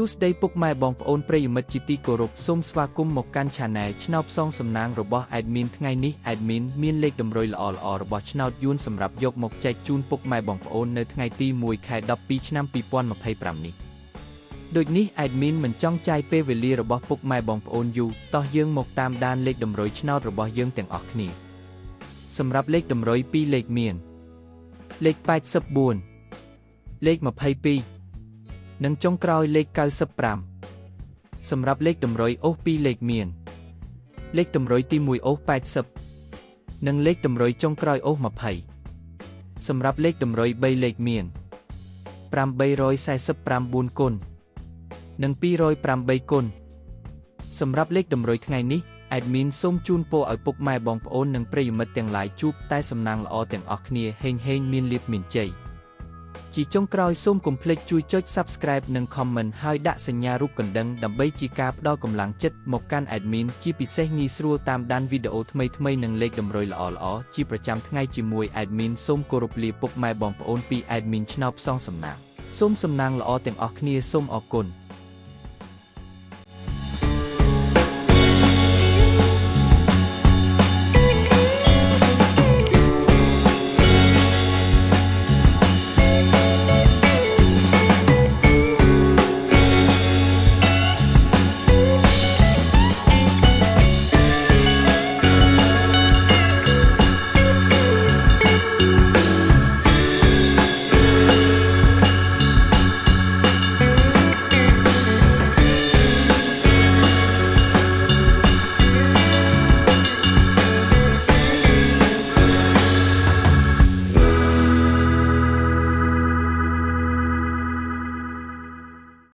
សួស្តីពុកម៉ែបងប្អូនប្រិយមិត្តជាទីគោរពសូមស្វាគមន៍មកកាន់ Channel ឆ្នោតផ្សងសំណាងរបស់ Admin ថ្ងៃនេះ Admin មានលេខតម្រុយល្អៗរបស់ឆ្នោតយួនសម្រាប់យកមកចែកជូនពុកម៉ែបងប្អូននៅថ្ងៃទី1 ខែ 12 ឆ្នាំ 2025 នេះដូចនេះ Admin មិនចង់ចាយពេលវេលារបស់ពុកម៉ែបងប្អូនយូរតោះយើងមកតាមដានលេខតម្រុយឆ្នោតរបស់យើងទាំងអស់គ្នាសម្រាប់លេខតម្រុយ2លេខមានលេខ84លេខ22និងចុងក្រោយលេខ95សម្រាប់លេខតម្រុយអូស2លេខមានលេខតម្រុយទី1អូស80និងលេខតម្រុយចុងក្រោយអូស20សម្រាប់លេខតម្រុយ3លេខមាន849គុណនិង208គុណសម្រាប់លេខតម្រុយថ្ងៃនេះ Admin សូមជូនពរឲ្យពុកម៉ែបងប្អូននិងប្រិយមិត្តទាំងឡាយជួបតែសំណាងល្អទាំងអស់គ្នាហេងមានលាភមានជ័យជាចុងក្រោយសូមកុំភ្លេចជួយចុច Subscribe និង Comment ហើយដាក់សញ្ញារូបកណ្ដឹងដើម្បីជាការផ្ដល់កម្លាំងចិត្តមកកាន់ Admin ជាពិសេសងាយស្រួលតាមដានវីដេអូថ្មីៗនិងលេខតម្រុយល្អៗជាប្រចាំថ្ងៃជាមួយ Admin សូមគោរពលាពុកម៉ែបងប្អូនពី Admin ឆ្នោតផ្សងសំណាងសូមសំណាងល្អទាំងអស់គ្នាសូមអរគុណ